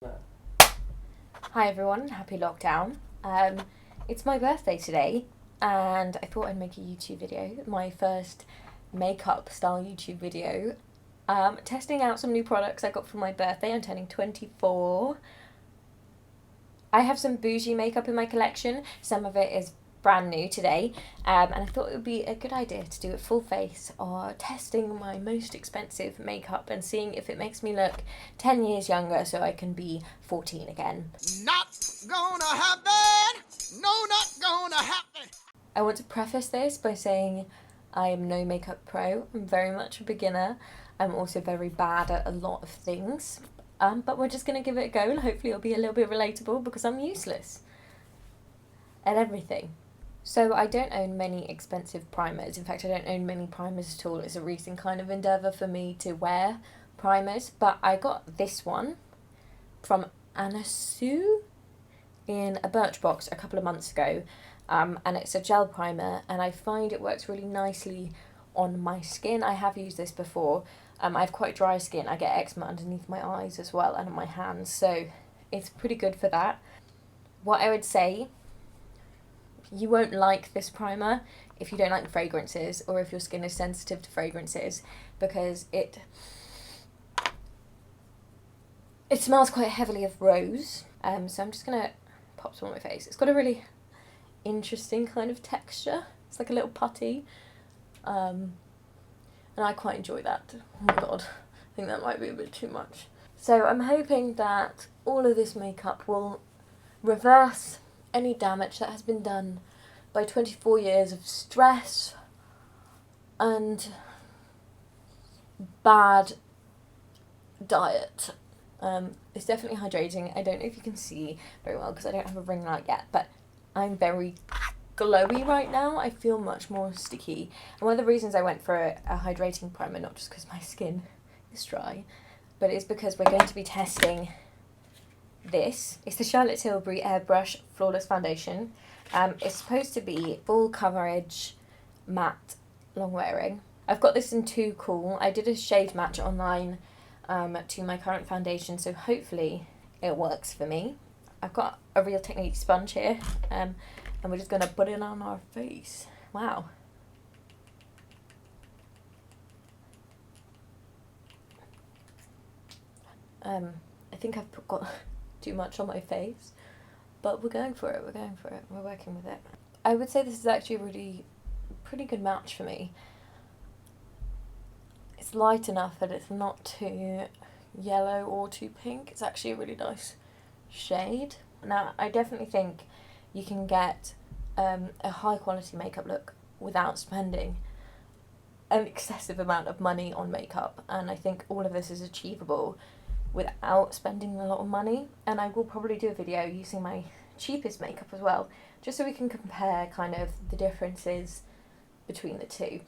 Hi everyone, happy lockdown. It's my birthday today, and I thought I'd make a YouTube video, my first makeup style YouTube video, testing out some new products I got for my birthday. I'm turning 24. I have some bougie makeup in my collection. Some of it is brand new today, and I thought it would be a good idea to do a full face or testing my most expensive makeup and seeing if it makes me look 10 years younger so I can be 14 again. Not gonna happen! No, not gonna happen! I want to preface this by saying I am no makeup pro. I'm very much a beginner. I'm also very bad at a lot of things. But we're just going to give it a go, and hopefully it'll be a little bit relatable because I'm useless at everything. So I don't own many expensive primers. In fact, I don't own many primers at all. It's a recent kind of endeavour for me to wear primers. But I got this one from Anna Sue in a Birchbox a couple of months ago. And it's a gel primer, and I find it works really nicely on my skin. I have used this before. I have quite dry skin. I get eczema underneath my eyes as well and on my hands, so it's pretty good for that. What I would say, you won't like this primer if you don't like fragrances or if your skin is sensitive to fragrances, because it smells quite heavily of rose. So I'm just going to pop some on my face. It's got a really interesting kind of texture. It's like a little putty. And I quite enjoy that. Oh my god, I think that might be a bit too much. So I'm hoping that all of this makeup will reverse any damage that has been done by 24 years of stress and bad diet. It's definitely hydrating. I don't know if you can see very well because I don't have a ring light yet, but I'm very glowy right now. I feel much more sticky, and one of the reasons I went for a hydrating primer, not just because my skin is dry, but it's because we're going to be testing this. It's the Charlotte Tilbury Airbrush Flawless Foundation. It's supposed to be full coverage, matte, long wearing. I've got this in Too Cool. I did a shade match online to my current foundation, so hopefully it works for me. I've got a Real Technique sponge here, and we're just going to put it on our face. Wow. I think I've got too much on my face, but we're going for it, we're working with it. I would say this is actually a really pretty good match for me. It's light enough that it's not too yellow or too pink. It's actually a really nice shade. Now, I definitely think you can get a high quality makeup look without spending an excessive amount of money on makeup, and I think all of this is achievable without spending a lot of money. And I will probably do a video using my cheapest makeup as well, just so we can compare kind of the differences between the two.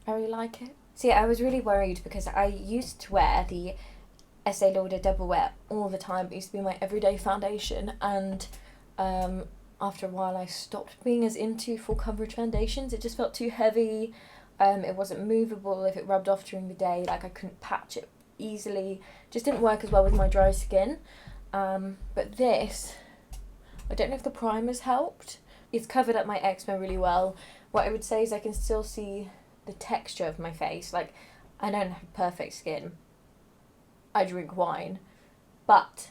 I really like it. See, I was really worried because I used to wear the Estee Lauder Double Wear all the time. It used to be my everyday foundation, and after a while I stopped being as into full coverage foundations. It just felt too heavy. It wasn't movable if it rubbed off during the day. Like, I couldn't patch it easily. Just didn't work as well with my dry skin. But this, I don't know if the primer's helped. It's covered up my eczema really well. What I would say is I can still see the texture of my face. Like, I don't have perfect skin. I drink wine. But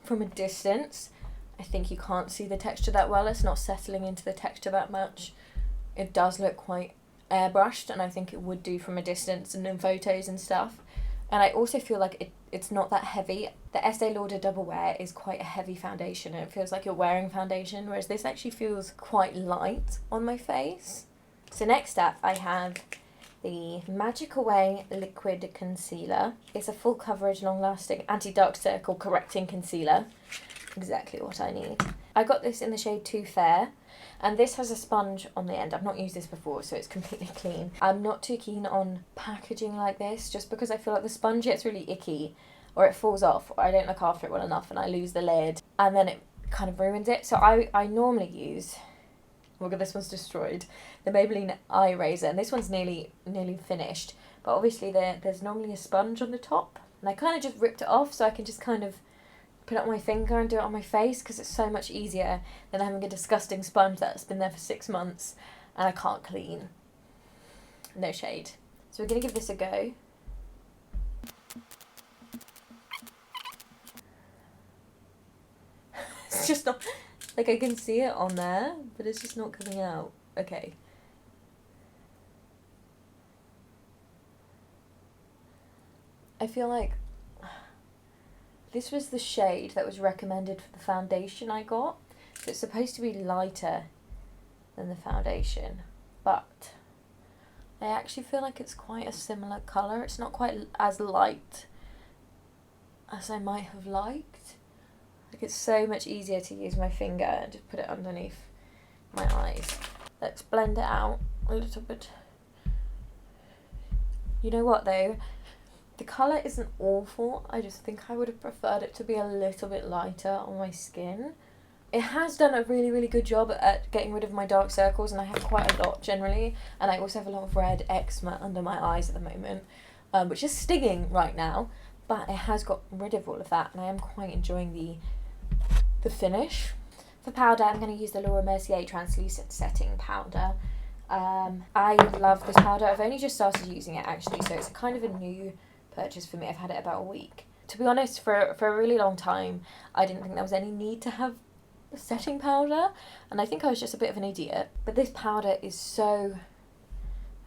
from a distance, I think you can't see the texture that well. It's not settling into the texture that much. It does look quite airbrushed, and I think it would do from a distance and in photos and stuff. And I also feel like it's not that heavy. The Estee Lauder Double Wear is quite a heavy foundation, and it feels like you're wearing foundation, whereas this actually feels quite light on my face. So next up, I have the Magic Away Liquid Concealer. It's a full coverage, long-lasting, anti-dark circle correcting concealer. Exactly what I need. I got this in the shade Too Fair, and this has a sponge on the end. I've not used this before, so it's completely clean. I'm not too keen on packaging like this, just because I feel like the sponge gets really icky, or it falls off, or I don't look after it well enough and I lose the lid, and then it kind of ruins it. So I normally use Oh my god, this one's destroyed. The Maybelline Eye Razor, and this one's nearly finished. But obviously there's normally a sponge on the top, and I kind of just ripped it off so I can just kind of put it on my finger and do it on my face, because it's so much easier than having a disgusting sponge that's been there for 6 months and I can't clean. No shade. So we're going to give this a go. It's just not, like, I can see it on there, but it's just not coming out. Okay. I feel like this was the shade that was recommended for the foundation I got. So it's supposed to be lighter than the foundation, but I actually feel like it's quite a similar colour. It's not quite as light as I might have liked. Like, it's so much easier to use my finger and just put it underneath my eyes. Let's blend it out a little bit. You know what though? The colour isn't awful. I just think I would have preferred it to be a little bit lighter on my skin. It has done a really, really good job at getting rid of my dark circles, and I have quite a lot generally. And I also have a lot of red eczema under my eyes at the moment, which is stinging right now. But it has got rid of all of that, and I am quite enjoying the finish. For powder, I'm going to use the Laura Mercier Translucent Setting Powder. I love this powder. I've only just started using it actually, so it's kind of a new purchase for me. I've had it about a week. To be honest, for a really long time, I didn't think there was any need to have a setting powder, and I think I was just a bit of an idiot. But this powder is so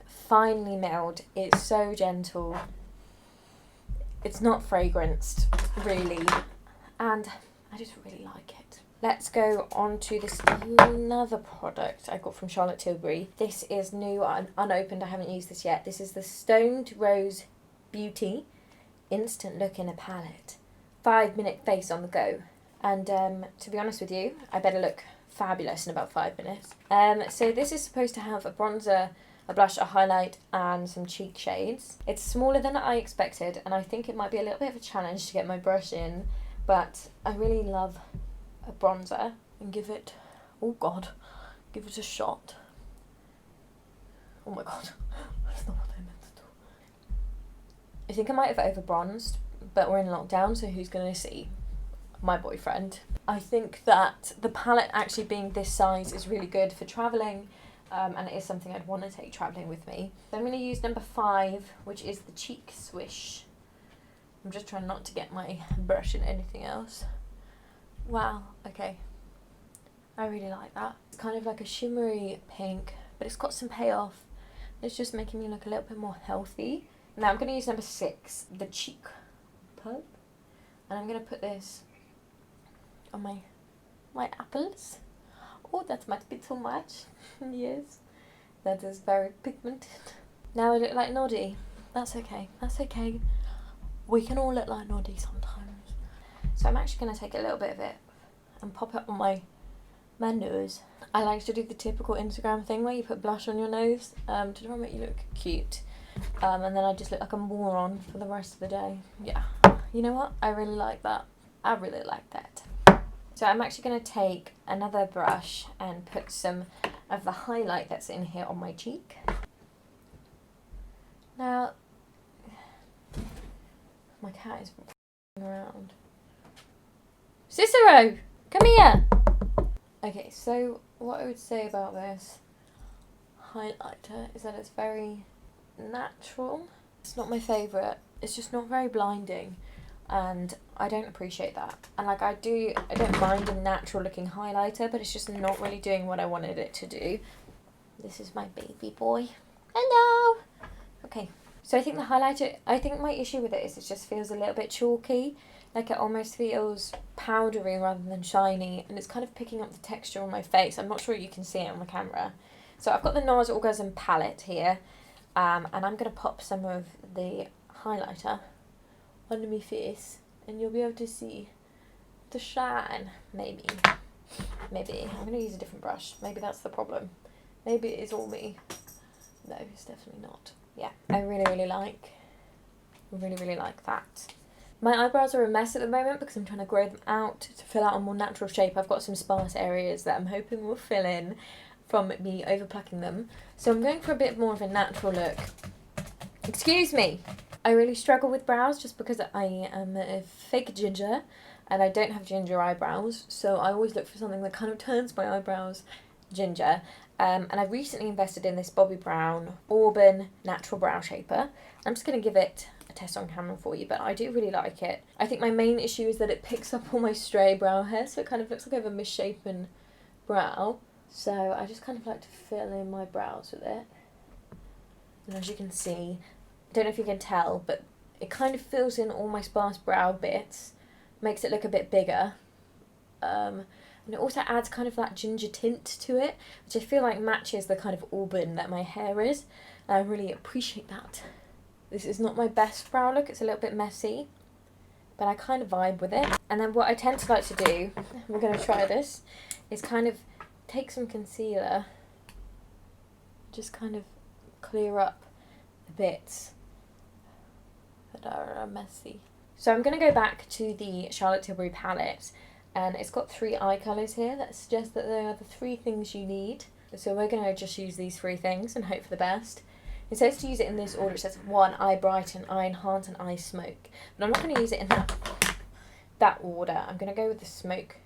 finely milled. It's so gentle. It's not fragranced, really, and I just really like it. Let's go on to this another product I got from Charlotte Tilbury. This is new, unopened, I haven't used this yet. This is the Stoned Rose Beauty Instant Look in a Palette. 5-minute face on the go. And to be honest with you, I better look fabulous in about 5 minutes. So this is supposed to have a bronzer, a blush, a highlight, and some cheek shades. It's smaller than I expected, and I think it might be a little bit of a challenge to get my brush in, but I really love a bronzer and give it a shot. Oh my god, that's not what I meant to do. I think I might have over bronzed, but we're in lockdown, so who's gonna see? My boyfriend. I think that the palette actually being this size is really good for travelling, and it is something I'd want to take travelling with me. So I'm going to use number 5, which is the Cheek Swish. I'm just trying not to get my brush in anything else. Wow, okay. I really like that. It's kind of like a shimmery pink, but it's got some payoff. It's just making me look a little bit more healthy. Now I'm going to use number 6, the Cheek Pulp, and I'm going to put this on my apples. Oh, that might be too much. Yes, that is very pigmented. Now I look like Noddy. That's okay. That's okay. We can all look like Noddy sometimes. So I'm actually going to take a little bit of it and pop it on my nose. I like to do the typical Instagram thing where you put blush on your nose to try and make you look cute. And then I just look like a moron for the rest of the day. Yeah. You know what? I really like that. I really like that. So I'm actually going to take another brush and put some of the highlight that's in here on my cheek. Now, my cat is around. Cicero, come here! Okay, so what I would say about this highlighter is that it's very natural. It's not my favourite. It's just not very blinding, and I don't appreciate that. And like I don't mind a natural looking highlighter, but it's just not really doing what I wanted it to do. This is my baby boy. Hello! Okay, so I think the highlighter, I think my issue with it is it just feels a little bit chalky. Like it almost feels powdery rather than shiny, and it's kind of picking up the texture on my face. I'm not sure you can see it on the camera. So I've got the NARS Orgasm palette here, and I'm going to pop some of the highlighter under my face, and you'll be able to see the shine, maybe. Maybe. I'm going to use a different brush. Maybe that's the problem. Maybe it is all me. No, it's definitely not. Yeah, I really like that. My eyebrows are a mess at the moment because I'm trying to grow them out to fill out a more natural shape. I've got some sparse areas that I'm hoping will fill in from me over plucking them. So I'm going for a bit more of a natural look. Excuse me! I really struggle with brows just because I am a fake ginger and I don't have ginger eyebrows, so I always look for something that kind of turns my eyebrows ginger. And I recently invested in this Bobbi Brown Auburn Natural Brow Shaper. I'm just going to give it a test on camera for you, but I do really like it. I think my main issue is that it picks up all my stray brow hair, so it kind of looks like I have a misshapen brow. So I just kind of like to fill in my brows with it. And as you can see, I don't know if you can tell, but it kind of fills in all my sparse brow bits, makes it look a bit bigger. And it also adds kind of that ginger tint to it, which I feel like matches the kind of auburn that my hair is. And I really appreciate that. This is not my best brow look, it's a little bit messy, but I kind of vibe with it. And then what I tend to like to do, we're going to try this, is kind of take some concealer, just kind of clear up the bits that are messy. So I'm going to go back to the Charlotte Tilbury palette, and it's got 3 eye colours here that suggest that they are the 3 things you need. So we're going to just use these 3 things and hope for the best. It says to use it in this order. It says 1, eye brighten, eye enhance, and eye smoke. But I'm not going to use it in that order. I'm going to go with the smoke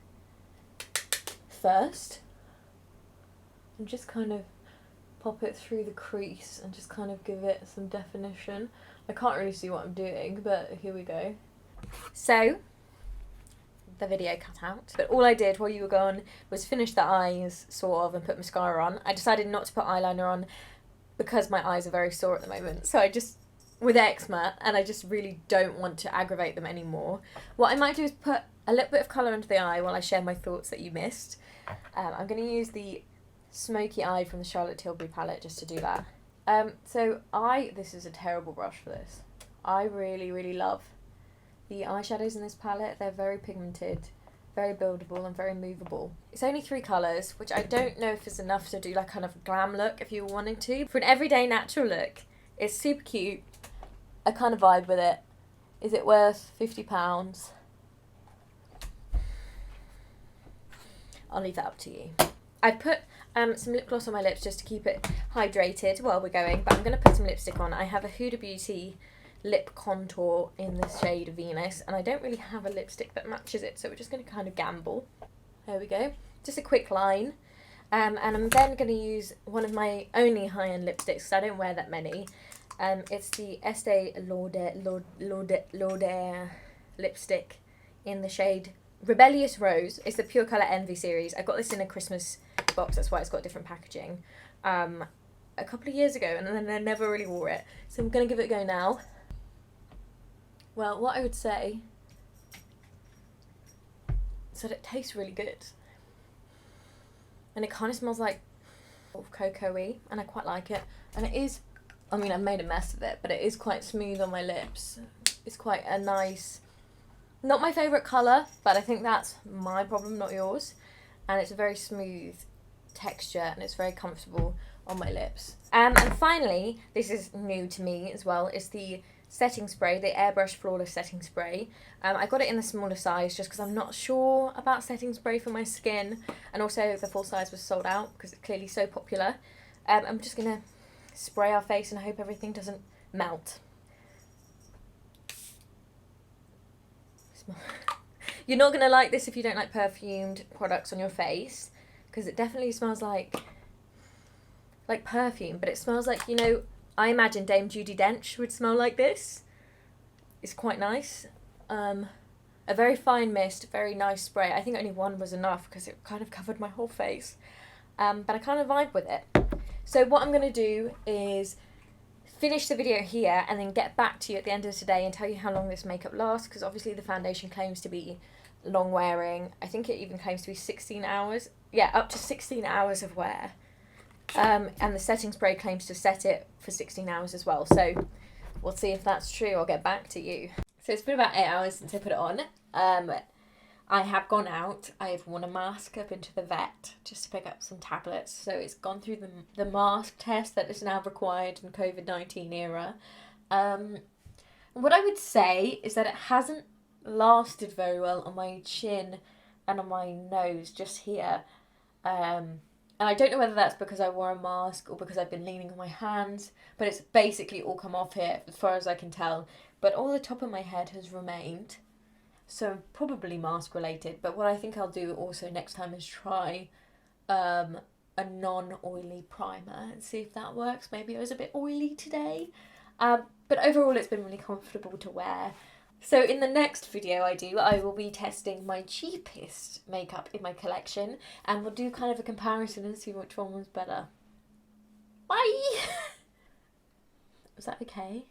first. And just kind of pop it through the crease and just kind of give it some definition. I can't really see what I'm doing, but here we go. So the video cut out, but all I did while you were gone was finish the eyes, sort of, and put mascara on. I decided not to put eyeliner on because my eyes are very sore at the moment, so I just, with eczema, and I just really don't want to aggravate them anymore. What I might do is put a little bit of colour into the eye while I share my thoughts that you missed. I'm going to use the Smoky Eye from the Charlotte Tilbury palette just to do that. This is a terrible brush for this. I really, really love the eyeshadows in this palette. They're very pigmented, very buildable, and very movable. It's only 3 colours, which I don't know if is enough to do like kind of a glam look if you were wanting to. For an everyday natural look, it's super cute. I kind of vibe with it. Is it worth £50? I'll leave that up to you. I've put some lip gloss on my lips just to keep it hydrated while we're going, but I'm going to put some lipstick on. I have a Huda Beauty lip contour in the shade Venus, and I don't really have a lipstick that matches it, so we're just going to kind of gamble. There we go. Just a quick line. And I'm then going to use one of my only high-end lipsticks, because I don't wear that many. It's the Estee Lauder lipstick in the shade Rebellious Rose. It's the Pure Colour Envy series. I got this in a Christmas box, that's why it's got different packaging. A couple of years ago, and then I never really wore it. So I'm going to give it a go now. Well, what I would say is that it tastes really good. And it kind of smells like cocoa-y, and I quite like it. And it is, I mean, I've made a mess of it, but it is quite smooth on my lips. It's quite a nice, not my favourite colour, but I think that's my problem, not yours. And it's a very smooth texture, and it's very comfortable on my lips. And finally, this is new to me as well, is the setting spray, the Airbrush Flawless Setting Spray. I got it in the smaller size just because I'm not sure about setting spray for my skin, and also the full size was sold out because it's clearly so popular. I'm just going to spray our face and hope everything doesn't melt. You're not going to like this if you don't like perfumed products on your face, because it definitely smells like perfume, but it smells like, you know, I imagine Dame Judi Dench would smell like this. It's quite nice. A very fine mist, very nice spray. I think only one was enough because it kind of covered my whole face. But I kind of vibe with it. So what I'm going to do is finish the video here and then get back to you at the end of today and tell you how long this makeup lasts, because obviously the foundation claims to be long wearing. I think it even claims to be 16 hours. Yeah, up to 16 hours of wear. And the setting spray claims to set it for 16 hours as well. So we'll see if that's true. I'll get back to you. So it's been about 8 hours since I put it on. I have gone out. I've worn a mask. I've been to the vet just to pick up some tablets. So it's gone through the mask test that is now required in COVID-19 era. What I would say is that it hasn't lasted very well on my chin and on my nose just here. And I don't know whether that's because I wore a mask or because I've been leaning on my hands, but it's basically all come off here as far as I can tell. But all the top of my head has remained, so probably mask related. But what I think I'll do also next time is try a non-oily primer and see if that works. Maybe I was a bit oily today. But overall it's been really comfortable to wear. So in the next video I will be testing my cheapest makeup in my collection, and we'll do kind of a comparison and see which one was better. Bye! Was that okay?